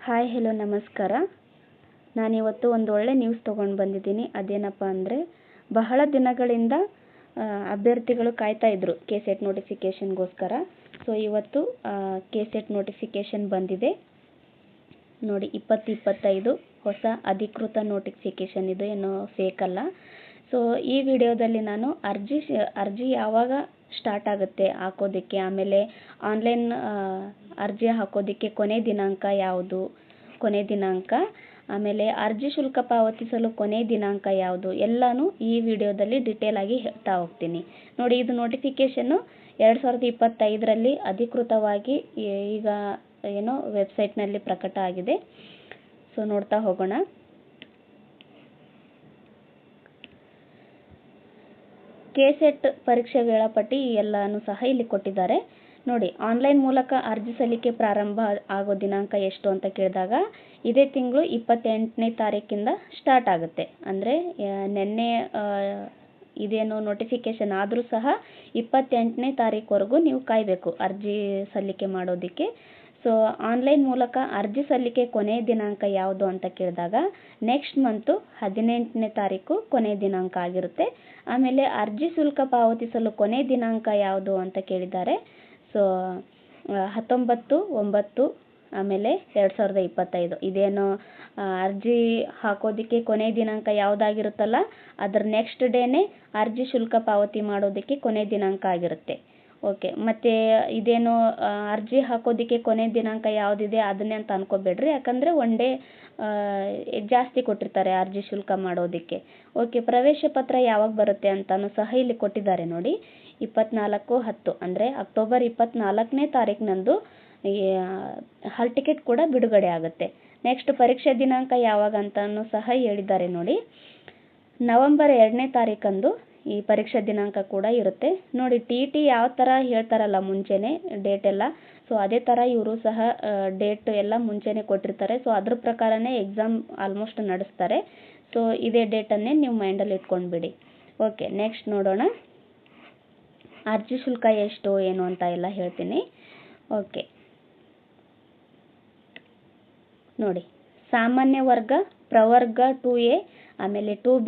Hi hello ನಮಸ್ಕಾರ. ನಾನಿವತ್ತು ಒಂದು ಒಳ್ಳೆ ನ್ಯೂಸ್ ತೊಗೊಂಡು ಬಂದಿದ್ದೀನಿ. ಅದೇನಪ್ಪ ಅಂದರೆ, ಬಹಳ ದಿನಗಳಿಂದ ಅಭ್ಯರ್ಥಿಗಳು ಕಾಯ್ತಾ ಇದ್ದರು ಕೆಸೆಟ್ ನೋಟಿಫಿಕೇಷನ್ಗೋಸ್ಕರ. ಸೊ ಇವತ್ತು ಕೆಸೆಟ್ ನೋಟಿಫಿಕೇಷನ್ ಬಂದಿದೆ ನೋಡಿ. 2025 ಹೊಸ ಅಧಿಕೃತ ನೋಟಿಫಿಕೇಷನ್ ಇದು, ಏನೋ ಫೇಕ್ ಅಲ್ಲ. ಸೊ ಈ ವಿಡಿಯೋದಲ್ಲಿ ನಾನು ಅರ್ಜಿ ಯಾವಾಗ ಸ್ಟಾರ್ಟ್ ಆಗುತ್ತೆ ಹಾಕೋದಕ್ಕೆ, ಆಮೇಲೆ ಆನ್ಲೈನ್ ಅರ್ಜಿ ಹಾಕೋದಕ್ಕೆ ಕೊನೆ ದಿನಾಂಕ ಯಾವುದು, ಆಮೇಲೆ ಅರ್ಜಿ ಶುಲ್ಕ ಪಾವತಿಸಲು ಕೊನೆ ದಿನಾಂಕ ಯಾವುದು ಎಲ್ಲನೂ ಈ ವಿಡಿಯೋದಲ್ಲಿ ಡಿಟೇಲ್ ಆಗಿ ಹೇಳ್ತಾ ಹೋಗ್ತೀನಿ ನೋಡಿ. ಇದು ನೋಟಿಫಿಕೇಷನ್ನು 2025ರಲ್ಲಿ ಅಧಿಕೃತವಾಗಿ ಈಗ ಏನೋ ವೆಬ್ಸೈಟ್ನಲ್ಲಿ ಪ್ರಕಟ ಆಗಿದೆ. ಸೊ ನೋಡ್ತಾ ಹೋಗೋಣ. ಕೆಸೆಟ್ ಪರೀಕ್ಷೆ ವೇಳಾಪಟ್ಟಿ ಎಲ್ಲನೂ ಸಹ ಇಲ್ಲಿ ಕೊಟ್ಟಿದ್ದಾರೆ ನೋಡಿ. ಆನ್ಲೈನ್ ಮೂಲಕ ಅರ್ಜಿ ಸಲ್ಲಿಕೆ ಪ್ರಾರಂಭ ಆಗೋ ದಿನಾಂಕ ಎಷ್ಟು ಅಂತ ಕೇಳಿದಾಗ, ಇದೇ ತಿಂಗಳು 28ನೇ ತಾರೀಕಿಂದ ಸ್ಟಾರ್ಟ್ ಆಗುತ್ತೆ. ಅಂದರೆ ನಿನ್ನೆ ಇದೇನು ನೋಟಿಫಿಕೇಷನ್ ಆದರೂ ಸಹ 28ನೇ ತಾರೀಕುವರೆಗೂ ನೀವು ಕಾಯಬೇಕು ಅರ್ಜಿ ಸಲ್ಲಿಕೆ ಮಾಡೋದಕ್ಕೆ. ಸೊ ಆನ್ಲೈನ್ ಮೂಲಕ ಅರ್ಜಿ ಸಲ್ಲಿಕೆ ಕೊನೆಯ ದಿನಾಂಕ ಯಾವುದು ಅಂತ ಕೇಳಿದಾಗ, ನೆಕ್ಸ್ಟ್ ಮಂತು 18ನೇ ತಾರೀಕು ಕೊನೆಯ ದಿನಾಂಕ ಆಗಿರುತ್ತೆ. ಆಮೇಲೆ ಅರ್ಜಿ ಶುಲ್ಕ ಪಾವತಿಸಲು ಕೊನೆಯ ದಿನಾಂಕ ಯಾವುದು ಅಂತ ಕೇಳಿದ್ದಾರೆ. ಸೊ 19/9 ಆಮೇಲೆ 2025. ಇದೇನು ಅರ್ಜಿ ಹಾಕೋದಕ್ಕೆ ಕೊನೆಯ ದಿನಾಂಕ ಯಾವುದಾಗಿರುತ್ತಲ್ಲ, ಅದರ ನೆಕ್ಸ್ಟ್ ಡೇನೇ ಅರ್ಜಿ ಶುಲ್ಕ ಪಾವತಿ ಮಾಡೋದಕ್ಕೆ ಕೊನೆಯ ದಿನಾಂಕ ಆಗಿರುತ್ತೆ. ಓಕೆ, ಮತ್ತು ಇದೇನು ಅರ್ಜಿ ಹಾಕೋದಕ್ಕೆ ಕೊನೆ ದಿನಾಂಕ ಯಾವುದಿದೆ ಅದನ್ನೇ ಅಂತ ಅನ್ಕೋಬೇಡ್ರಿ, ಯಾಕಂದರೆ ಒನ್ ಡೇ ಜಾಸ್ತಿ ಕೊಟ್ಟಿರ್ತಾರೆ ಅರ್ಜಿ ಶುಲ್ಕ ಮಾಡೋದಕ್ಕೆ. ಓಕೆ, ಪ್ರವೇಶ ಪತ್ರ ಯಾವಾಗ ಬರುತ್ತೆ ಅಂತಲೂ ಸಹ ಇಲ್ಲಿ ಕೊಟ್ಟಿದ್ದಾರೆ ನೋಡಿ. 24/10 ಅಂದರೆ ಅಕ್ಟೋಬರ್ 24ನೇ ತಾರೀಕಿನಂದು ಹಾಲ್ ಟಿಕೆಟ್ ಕೂಡ ಬಿಡುಗಡೆ ಆಗುತ್ತೆ. ನೆಕ್ಸ್ಟ್ ಪರೀಕ್ಷೆ ದಿನಾಂಕ ಯಾವಾಗ ಅಂತಲೂ ಸಹ ಹೇಳಿದ್ದಾರೆ ನೋಡಿ. ನವೆಂಬರ್ 2ನೇ ತಾರೀಕಂದು ಈ ಪರೀಕ್ಷಾ ದಿನಾಂಕ ಕೂಡ ಇರುತ್ತೆ ನೋಡಿ. TT ಯಾವ ಥರ ಹೇಳ್ತಾರಲ್ಲ ಮುಂಚೆನೇ ಡೇಟ್ ಎಲ್ಲ, ಸೊ ಅದೇ ಥರ ಇವರು ಸಹ ಡೇಟ್ ಎಲ್ಲ ಮುಂಚೆನೇ ಕೊಟ್ಟಿರ್ತಾರೆ. ಸೊ ಅದ್ರ ಪ್ರಕಾರನೇ ಎಕ್ಸಾಮ್ ಆಲ್ಮೋಸ್ಟ್ ನಡೆಸ್ತಾರೆ. ಸೊ ಇದೇ ಡೇಟನ್ನೇ ನೀವು ಮೈಂಡಲ್ಲಿ ಇಟ್ಕೊಂಡ್ಬಿಡಿ. ಓಕೆ, ನೆಕ್ಸ್ಟ್ ನೋಡೋಣ. ಅರ್ಜಿ ಶುಲ್ಕ ಎಷ್ಟು ಏನು ಅಂತ ಎಲ್ಲ ಹೇಳ್ತೀನಿ. ಓಕೆ ನೋಡಿ, ಸಾಮಾನ್ಯ ವರ್ಗ, ಪ್ರವರ್ಗ 2A, ಆಮೇಲೆ 2B,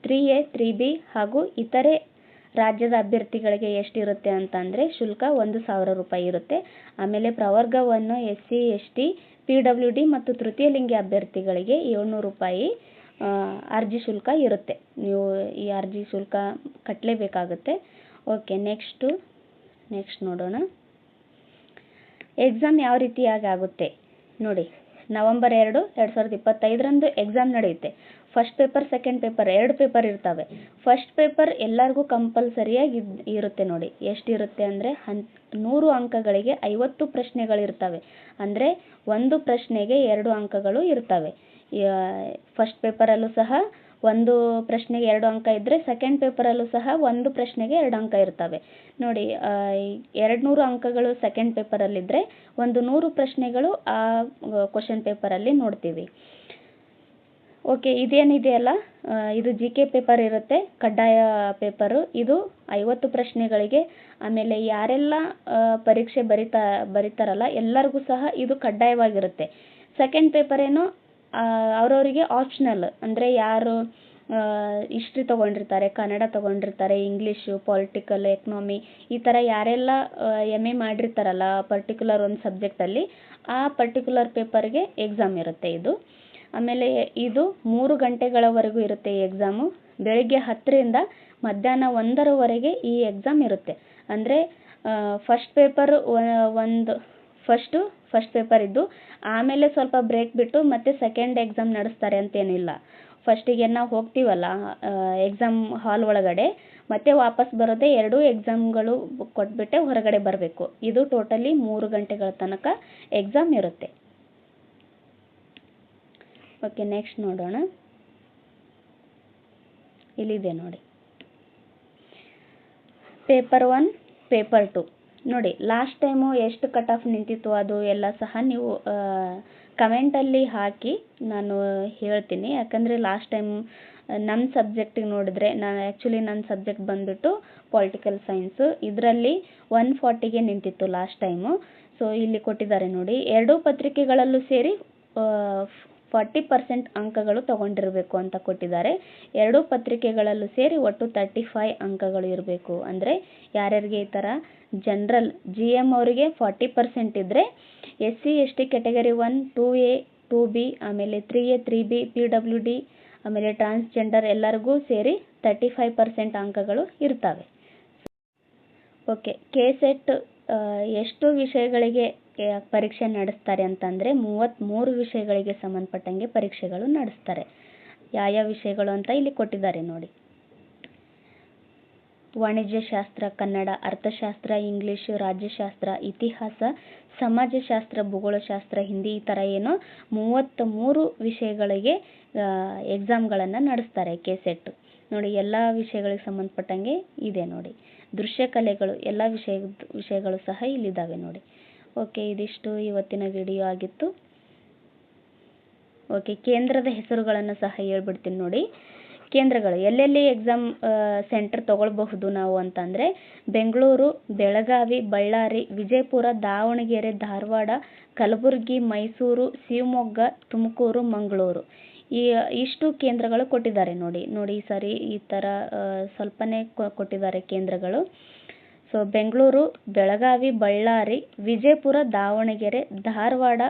3A, 3B ಹಾಗೂ ಇತರೆ ರಾಜ್ಯದ ಅಭ್ಯರ್ಥಿಗಳಿಗೆ ಎಷ್ಟಿರುತ್ತೆ ಅಂತಂದರೆ ಶುಲ್ಕ 1,000 ರೂಪಾಯಿ ಇರುತ್ತೆ. ಆಮೇಲೆ ಪ್ರವರ್ಗವನ್ನು SC, ST, PWD ಮತ್ತು ತೃತೀಯ ಲಿಂಗಿ ಅಭ್ಯರ್ಥಿಗಳಿಗೆ 700 ರೂಪಾಯಿ ಅರ್ಜಿ ಶುಲ್ಕ ಇರುತ್ತೆ. ನೀವು ಈ ಅರ್ಜಿ ಶುಲ್ಕ ಕಟ್ಟಲೇಬೇಕಾಗುತ್ತೆ. ಓಕೆ, ನೆಕ್ಸ್ಟ್ ನೋಡೋಣ. ಎಕ್ಸಾಮ್ ಯಾವ ರೀತಿಯಾಗಿ ಆಗುತ್ತೆ ನೋಡಿ. ನವೆಂಬರ್ 2, 2025ರಂದು ಎಕ್ಸಾಮ್ ನಡೆಯುತ್ತೆ. First paper, second paper 2 paper ಇರ್ತವೆ. ಫಸ್ಟ್ ಪೇಪರ್ ಎಲ್ಲರಿಗೂ ಕಂಪಲ್ಸರಿಯಾಗಿ ಇರುತ್ತೆ ನೋಡಿ. ಎಷ್ಟಿರುತ್ತೆ ಅಂದರೆ 100 ಅಂಕಗಳಿಗೆ 50 ಪ್ರಶ್ನೆಗಳಿರ್ತವೆ. ಅಂದರೆ ಒಂದು ಪ್ರಶ್ನೆಗೆ 2 ಅಂಕಗಳು ಇರ್ತವೆ. ಫಸ್ಟ್ ಪೇಪರಲ್ಲೂ ಸಹ ಒಂದು ಪ್ರಶ್ನೆಗೆ 2 ಅಂಕ ಇದ್ದರೆ, ಸೆಕೆಂಡ್ ಪೇಪರಲ್ಲೂ ಸಹ ಒಂದು ಪ್ರಶ್ನೆಗೆ 2 ಅಂಕ ಇರ್ತವೆ ನೋಡಿ. 200 ಅಂಕಗಳು ಸೆಕೆಂಡ್ ಪೇಪರಲ್ಲಿದ್ದರೆ, ಒಂದು 100 ಪ್ರಶ್ನೆಗಳು ಆ ಕ್ವಶನ್ ಪೇಪರಲ್ಲಿ ನೋಡ್ತೀವಿ. ಓಕೆ, ಇದೇನಿದೆಯಲ್ಲ ಇದು GK ಪೇಪರ್ ಇರುತ್ತೆ, ಕಡ್ಡಾಯ ಪೇಪರು. ಇದು 50 ಪ್ರಶ್ನೆಗಳಿಗೆ. ಆಮೇಲೆ ಯಾರೆಲ್ಲ ಪರೀಕ್ಷೆ ಬರೀತಾರಲ್ಲ ಎಲ್ಲರಿಗೂ ಸಹ ಇದು ಕಡ್ಡಾಯವಾಗಿರುತ್ತೆ. ಸೆಕೆಂಡ್ ಪೇಪರ್ ಏನೋ ಅವರವರಿಗೆ ಆಪ್ಷನಲ್, ಅಂದರೆ ಯಾರು ಹಿಸ್ಟ್ರಿ ತೊಗೊಂಡಿರ್ತಾರೆ, ಕನ್ನಡ ತೊಗೊಂಡಿರ್ತಾರೆ, ಇಂಗ್ಲೀಷು, ಪೊಲಿಟಿಕಲ್, ಎಕನಾಮಿ ಈ ಥರ ಯಾರೆಲ್ಲ MA ಮಾಡಿರ್ತಾರಲ್ಲ ಪರ್ಟಿಕ್ಯುಲರ್ ಒಂದು ಸಬ್ಜೆಕ್ಟಲ್ಲಿ, ಆ ಪರ್ಟಿಕ್ಯುಲರ್ ಪೇಪರ್ಗೆ ಎಕ್ಸಾಮ್ ಇರುತ್ತೆ ಇದು. ಆಮೇಲೆ ಇದು 3 ಗಂಟೆಗಳವರೆಗೂ ಇರುತ್ತೆ ಈ ಎಕ್ಸಾಮು. ಬೆಳಗ್ಗೆ 10ರಿಂದ ಮಧ್ಯಾಹ್ನ 1ರವರೆಗೆ ಈ ಎಕ್ಸಾಮ್ ಇರುತ್ತೆ. ಅಂದರೆ ಫಸ್ಟ್ ಪೇಪರ್ ಫಸ್ಟ್ ಪೇಪರ್ ಇದ್ದು ಆಮೇಲೆ ಸ್ವಲ್ಪ ಬ್ರೇಕ್ ಬಿಟ್ಟು ಮತ್ತೆ ಸೆಕೆಂಡ್ ಎಕ್ಸಾಮ್ ನಡೆಸ್ತಾರೆ ಅಂತೇನಿಲ್ಲ. ಫಸ್ಟಿಗೆ ನಾವು ಹೋಗ್ತೀವಲ್ಲ ಎಕ್ಸಾಮ್ ಹಾಲ್ ಒಳಗಡೆ, ಮತ್ತೆ ವಾಪಸ್ ಬರೋದೇ 2 ಎಕ್ಸಾಮ್ಗಳು ಕೊಟ್ಬಿಟ್ಟೆ ಹೊರಗಡೆ ಬರಬೇಕು. ಇದು ಟೋಟಲಿ 3 ಗಂಟೆಗಳ ತನಕ ಎಕ್ಸಾಮ್ ಇರುತ್ತೆ. ಓಕೆ, ನೆಕ್ಸ್ಟ್ ನೋಡೋಣ. ಇಲ್ಲಿದೆ ನೋಡಿ ಪೇಪರ್ 1, ಪೇಪರ್ 2 ನೋಡಿ. ಲಾಸ್ಟ್ ಟೈಮು ಎಷ್ಟು ಕಟ್ ಆಫ್ ನಿಂತಿತ್ತು ಅದು ಎಲ್ಲ ಸಹ ನೀವು ಕಮೆಂಟಲ್ಲಿ ಹಾಕಿ, ನಾನು ಹೇಳ್ತೀನಿ. ಯಾಕಂದರೆ ಲಾಸ್ಟ್ ಟೈಮ್ ನನ್ನ ಸಬ್ಜೆಕ್ಟಿಗೆ ನೋಡಿದ್ರೆ, ನನ್ನ ಸಬ್ಜೆಕ್ಟ್ ಬಂದುಬಿಟ್ಟು ಪೊಲಿಟಿಕಲ್ ಸೈನ್ಸು. ಇದರಲ್ಲಿ 140ಗೆ ನಿಂತಿತ್ತು ಲಾಸ್ಟ್ ಟೈಮು. ಸೊ ಇಲ್ಲಿ ಕೊಟ್ಟಿದ್ದಾರೆ ನೋಡಿ. 2 ಪತ್ರಿಕೆಗಳಲ್ಲೂ ಸೇರಿ 40% ಅಂಕಗಳು ತಗೊಂಡಿರಬೇಕು ಅಂತ ಕೊಟ್ಟಿದ್ದಾರೆ. ಎರಡೂ ಪತ್ರಿಕೆಗಳಲ್ಲೂ ಸೇರಿ ಒಟ್ಟು 35 ಅಂಕಗಳು ಇರಬೇಕು. ಅಂದರೆ ಯಾರ್ಯಾರಿಗೆ ಈ ಥರ ಜನರಲ್ GM ಅವರಿಗೆ 40% ಇದ್ದರೆ SC ST category 1 2A 2B ಆಮೇಲೆ 3A 3B PWD ಆಮೇಲೆ ಟ್ರಾನ್ಸ್ಜೆಂಡರ್ ಎಲ್ಲರಿಗೂ ಸೇರಿ 35% ಅಂಕಗಳು ಇರ್ತವೆ. ಓಕೆ, KCET ಎಷ್ಟು ವಿಷಯಗಳಿಗೆ ಪರೀಕ್ಷೆ ನಡೆಸ್ತಾರೆ ಅಂತಂದರೆ 33 ವಿಷಯಗಳಿಗೆ ಸಂಬಂಧಪಟ್ಟಂಗೆ ಪರೀಕ್ಷೆಗಳು ನಡೆಸ್ತಾರೆ. ಯಾವ ವಿಷಯಗಳು ಅಂತ ಇಲ್ಲಿ ಕೊಟ್ಟಿದ್ದಾರೆ ನೋಡಿ. ವಾಣಿಜ್ಯಶಾಸ್ತ್ರ, ಕನ್ನಡ, ಅರ್ಥಶಾಸ್ತ್ರ, ಇಂಗ್ಲೀಷ್, ರಾಜ್ಯಶಾಸ್ತ್ರ, ಇತಿಹಾಸ, ಸಮಾಜಶಾಸ್ತ್ರ, ಭೂಗೋಳಶಾಸ್ತ್ರ, ಹಿಂದಿ, ಈ ಥರ ಏನೋ 33 ವಿಷಯಗಳಿಗೆ ಎಕ್ಸಾಮ್ಗಳನ್ನು ನಡೆಸ್ತಾರೆ KCET. ನೋಡಿ, ಎಲ್ಲ ವಿಷಯಗಳಿಗೆ ಸಂಬಂಧಪಟ್ಟಂಗೆ ಇದೆ ನೋಡಿ. ದೃಶ್ಯಕಲೆಗಳು ಎಲ್ಲ ವಿಷಯಗಳು ಸಹ ಇಲ್ಲಿದ್ದಾವೆ ನೋಡಿ. ಓಕೆ, ಇದಿಷ್ಟು ಇವತ್ತಿನ ವಿಡಿಯೋ ಆಗಿತ್ತು. ಓಕೆ, ಕೇಂದ್ರದ ಹೆಸರುಗಳನ್ನು ಸಹ ಹೇಳ್ಬಿಡ್ತೀನಿ ನೋಡಿ. ಕೇಂದ್ರಗಳು ಎಲ್ಲೆಲ್ಲಿ ಎಕ್ಸಾಮ್ ಸೆಂಟರ್ ತಗೊಳ್ಬಹುದು ನಾವು ಅಂತಂದರೆ ಬೆಂಗಳೂರು, ಬೆಳಗಾವಿ, ಬಳ್ಳಾರಿ, ವಿಜಯಪುರ, ದಾವಣಗೆರೆ, ಧಾರವಾಡ, ಕಲಬುರಗಿ, ಮೈಸೂರು, ಶಿವಮೊಗ್ಗ, ತುಮಕೂರು, ಮಂಗಳೂರು, ಇಷ್ಟು ಕೇಂದ್ರಗಳು ಕೊಟ್ಟಿದ್ದಾರೆ ನೋಡಿ. ಈ ಸರಿ ಈ ಥರ ಸ್ವಲ್ಪನೇ ಕೊಟ್ಟಿದ್ದಾರೆ ಕೇಂದ್ರಗಳು. ಸೊ ಬೆಂಗಳೂರು, ಬೆಳಗಾವಿ, ಬಳ್ಳಾರಿ, ವಿಜಯಪುರ, ದಾವಣಗೆರೆ, ಧಾರವಾಡ,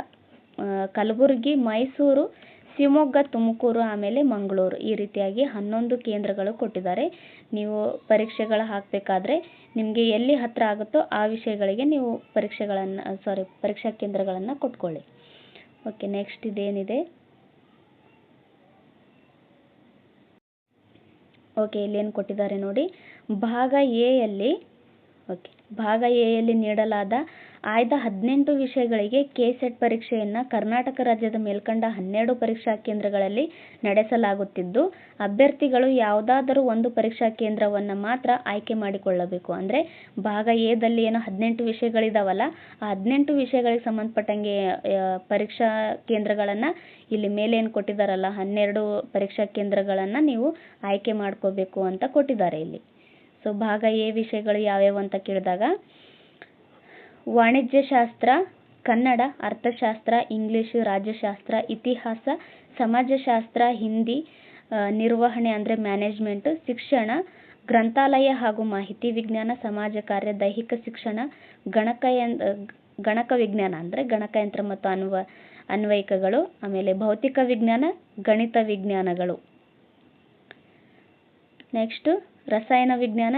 ಕಲಬುರಗಿ, ಮೈಸೂರು, ಶಿವಮೊಗ್ಗ, ತುಮಕೂರು ಆಮೇಲೆ ಮಂಗಳೂರು, ಈ ರೀತಿಯಾಗಿ 11 ಕೇಂದ್ರಗಳು ಕೊಟ್ಟಿದ್ದಾರೆ. ನೀವು ಪರೀಕ್ಷೆಗಳು ಹಾಕಬೇಕಾದ್ರೆ ನಿಮಗೆ ಎಲ್ಲಿ ಹತ್ತಿರ ಆಗುತ್ತೋ ಆ ವಿಷಯಗಳಿಗೆ ನೀವು ಪರೀಕ್ಷಾ ಕೇಂದ್ರಗಳನ್ನು ಕೊಟ್ಕೊಳ್ಳಿ. ಓಕೆ, ನೆಕ್ಸ್ಟ್ ಇದೇನಿದೆ, ಓಕೆ ಇಲ್ಲೇನು ಕೊಟ್ಟಿದ್ದಾರೆ ನೋಡಿ. ಭಾಗ ಎ ಯಲ್ಲಿ ನೀಡಲಾದ ಆಯ್ದ 18 ವಿಷಯಗಳಿಗೆ KCET ಪರೀಕ್ಷೆಯನ್ನು ಕರ್ನಾಟಕ ರಾಜ್ಯದ ಮೇಲ್ಕಂಡ 12 ಪರೀಕ್ಷಾ ಕೇಂದ್ರಗಳಲ್ಲಿ ನಡೆಸಲಾಗುತ್ತಿದ್ದು, ಅಭ್ಯರ್ಥಿಗಳು ಯಾವುದಾದರೂ ಒಂದು ಪರೀಕ್ಷಾ ಕೇಂದ್ರವನ್ನು ಮಾತ್ರ ಆಯ್ಕೆ ಮಾಡಿಕೊಳ್ಳಬೇಕು. ಅಂದರೆ ಭಾಗ ಎದಲ್ಲಿ ಏನೋ 18 ವಿಷಯಗಳಿದಾವಲ್ಲ, ಆ 18 ವಿಷಯಗಳಿಗೆ ಸಂಬಂಧಪಟ್ಟಂಗೆ ಪರೀಕ್ಷಾ ಕೇಂದ್ರಗಳನ್ನು ಇಲ್ಲಿ ಮೇಲೆ ಏನು ಕೊಟ್ಟಿದ್ದಾರಲ್ಲ 12 ಪರೀಕ್ಷಾ ಕೇಂದ್ರಗಳನ್ನು ನೀವು ಆಯ್ಕೆ ಮಾಡ್ಕೋಬೇಕು ಅಂತ ಕೊಟ್ಟಿದ್ದಾರೆ ಇಲ್ಲಿ. ಸೊ ಭಾಗ ಎ ವಿಷಯಗಳು ಯಾವ್ಯಾವು ಅಂತ ಕೇಳಿದಾಗ ವಾಣಿಜ್ಯಶಾಸ್ತ್ರ, ಕನ್ನಡ, ಅರ್ಥಶಾಸ್ತ್ರ, ಇಂಗ್ಲೀಷ್, ರಾಜ್ಯಶಾಸ್ತ್ರ, ಇತಿಹಾಸ, ಸಮಾಜಶಾಸ್ತ್ರ, ಹಿಂದಿ, ನಿರ್ವಹಣೆ ಅಂದರೆ ಮ್ಯಾನೇಜ್ಮೆಂಟ್, ಶಿಕ್ಷಣ, ಗ್ರಂಥಾಲಯ ಹಾಗೂ ಮಾಹಿತಿ ವಿಜ್ಞಾನ, ಸಮಾಜ ಕಾರ್ಯ, ದೈಹಿಕ ಶಿಕ್ಷಣ, ಗಣಕ ವಿಜ್ಞಾನ ಅಂದರೆ ಗಣಕಯಂತ್ರ ಮತ್ತು ಅನ್ವಯಿಕಗಳು, ಆಮೇಲೆ ಭೌತಿಕ ವಿಜ್ಞಾನ, ಗಣಿತ ವಿಜ್ಞಾನಗಳು. ನೆಕ್ಸ್ಟ್ ರಸಾಯನ ವಿಜ್ಞಾನ,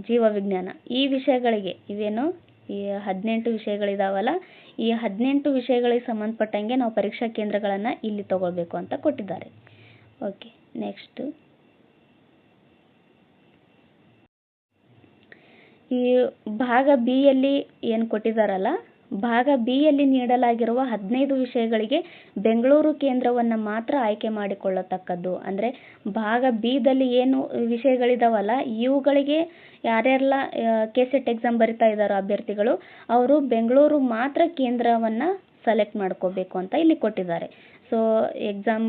ಜೀವವಿಜ್ಞಾನ. ಈ ವಿಷಯಗಳಿಗೆ ಇವೇನು ಈ 18 ವಿಷಯಗಳಿದಾವಲ್ಲ, ಈ 18 ವಿಷಯಗಳಿಗೆ ಸಂಬಂಧಪಟ್ಟಂಗೆ ನಾವು ಪರೀಕ್ಷಾ ಕೇಂದ್ರಗಳನ್ನು ಇಲ್ಲಿ ತಗೊಳ್ಬೇಕು ಅಂತ ಕೊಟ್ಟಿದ್ದಾರೆ. ಓಕೆ, ನೆಕ್ಸ್ಟ್ ಈ ಭಾಗ ಬಿ ಯಲ್ಲಿ ಏನು ಕೊಟ್ಟಿದ್ದಾರಲ್ಲ, ಭಾಗ ಬಿ ಯಲ್ಲಿ ನೀಡಲಾಗಿರುವ 15 ವಿಷಯಗಳಿಗೆ ಬೆಂಗಳೂರು ಕೇಂದ್ರವನ್ನು ಮಾತ್ರ ಆಯ್ಕೆ ಮಾಡಿಕೊಳ್ಳತಕ್ಕದ್ದು. ಅಂದರೆ ಭಾಗ ಬಿ ದಲ್ಲಿ ಏನು ವಿಷಯಗಳಿದಾವಲ್ಲ, ಇವುಗಳಿಗೆ ಯಾರ್ಯಾರೆಲ್ಲ KCET ಎಕ್ಸಾಮ್ ಬರಿತಾ ಇದ್ದಾರೋ ಅಭ್ಯರ್ಥಿಗಳು ಅವರು ಬೆಂಗಳೂರು ಮಾತ್ರ ಕೇಂದ್ರವನ್ನು ಸೆಲೆಕ್ಟ್ ಮಾಡ್ಕೋಬೇಕು ಅಂತ ಇಲ್ಲಿ ಕೊಟ್ಟಿದ್ದಾರೆ. ಸೊ ಎಕ್ಸಾಮ್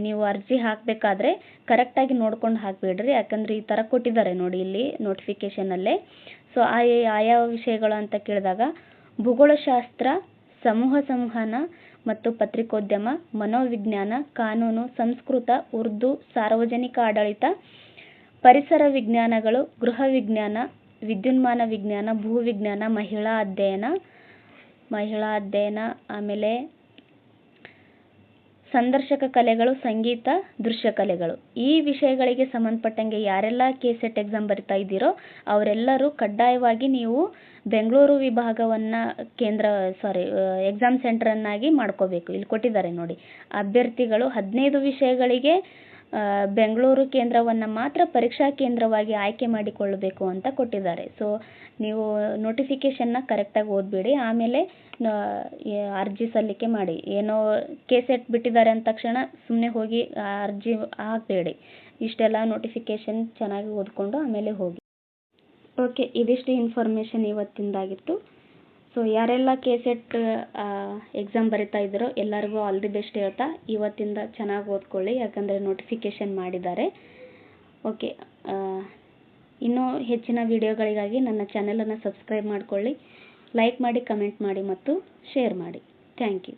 ನೀವು ಅರ್ಜಿ ಹಾಕಬೇಕಾದ್ರೆ ಕರೆಕ್ಟಾಗಿ ನೋಡ್ಕೊಂಡು ಹಾಕಿಬಿಡ್ರಿ, ಯಾಕಂದರೆ ಈ ಥರ ಕೊಟ್ಟಿದ್ದಾರೆ ನೋಡಿ ಇಲ್ಲಿ ನೋಟಿಫಿಕೇಷನಲ್ಲೇ. ಸೊ ಆಯಾ ವಿಷಯಗಳು ಅಂತ ಕೇಳಿದಾಗ ಭೂಗೋಳಶಾಸ್ತ್ರ, ಸಮೂಹ ಸಂವಹನ ಮತ್ತು ಪತ್ರಿಕೋದ್ಯಮ, ಮನೋವಿಜ್ಞಾನ, ಕಾನೂನು, ಸಂಸ್ಕೃತ, ಉರ್ದು, ಸಾರ್ವಜನಿಕ ಆಡಳಿತ, ಪರಿಸರ ವಿಜ್ಞಾನಗಳು, ಗೃಹ ವಿಜ್ಞಾನ, ವಿದ್ಯುನ್ಮಾನ ವಿಜ್ಞಾನ, ಭೂವಿಜ್ಞಾನ, ಮಹಿಳಾ ಅಧ್ಯಯನ, ಆಮೇಲೆ ಸಂದರ್ಶಕ ಕಲೆಗಳು, ಸಂಗೀತ, ದೃಶ್ಯ ಕಲೆಗಳು. ಈ ವಿಷಯಗಳಿಗೆ ಸಂಬಂಧಪಟ್ಟಂಗೆ ಯಾರೆಲ್ಲ KCET ಎಕ್ಸಾಮ್ ಬರಿತಾ ಇದ್ದೀರೋ ಅವರೆಲ್ಲರೂ ಕಡ್ಡಾಯವಾಗಿ ನೀವು ಬೆಂಗಳೂರು ವಿಭಾಗವನ್ನು ಎಕ್ಸಾಮ್ ಸೆಂಟರನ್ನಾಗಿ ಮಾಡ್ಕೋಬೇಕು. ಇಲ್ಲಿ ಕೊಟ್ಟಿದ್ದಾರೆ ನೋಡಿ, ಅಭ್ಯರ್ಥಿಗಳು 15 ವಿಷಯಗಳಿಗೆ ಬೆಂಗಳೂರು ಕೇಂದ್ರವನ್ನು ಮಾತ್ರ ಪರೀಕ್ಷಾ ಕೇಂದ್ರವಾಗಿ ಆಯ್ಕೆ ಮಾಡಿಕೊಳ್ಳಬೇಕು ಅಂತ ಕೊಟ್ಟಿದ್ದಾರೆ. ಸೊ ನೀವು ನೋಟಿಫಿಕೇಷನ್ನ ಕರೆಕ್ಟಾಗಿ ಓದಬೇಡಿ, ಆಮೇಲೆ ಅರ್ಜಿ ಸಲ್ಲಿಕೆ ಮಾಡಿ. ಏನೋ KCET ಬಿಟ್ಟಿದ್ದಾರೆ ಅಂದ ತಕ್ಷಣ ಸುಮ್ಮನೆ ಹೋಗಿ ಅರ್ಜಿ ಹಾಕಬೇಡಿ. ಇಷ್ಟೆಲ್ಲ ನೋಟಿಫಿಕೇಷನ್ ಚೆನ್ನಾಗಿ ಓದ್ಕೊಂಡು ಆಮೇಲೆ ಹೋಗಿ. ಓಕೆ, ಇದಿಷ್ಟು ಇನ್ಫಾರ್ಮೇಷನ್ ಇವತ್ತಿಂದಾಗಿತ್ತು. ಸೊ ಯಾರೆಲ್ಲ KCET ಎಕ್ಸಾಮ್ ಬರಿತಾ ಇದ್ದೀರೋ ಎಲ್ಲರಿಗೂ ಆಲ್ ದಿ ಬೆಸ್ಟ್ ಹೇಳ್ತಾ ಇವತ್ತಿಂದ ಚೆನ್ನಾಗಿ ಓದ್ಕೊಳ್ಳಿ, ಯಾಕಂದರೆ ನೋಟಿಫಿಕೇಷನ್ ಮಾಡಿದ್ದಾರೆ. ಓಕೆ, ಇನ್ನೂ ಹೆಚ್ಚಿನ ವಿಡಿಯೋಗಳಿಗಾಗಿ ನನ್ನ ಚಾನಲನ್ನು ಸಬ್ಸ್ಕ್ರೈಬ್ ಮಾಡಿಕೊಳ್ಳಿ, ಲೈಕ್ ಮಾಡಿ, ಕಮೆಂಟ್ ಮಾಡಿ ಮತ್ತು ಶೇರ್ ಮಾಡಿ. Thank you.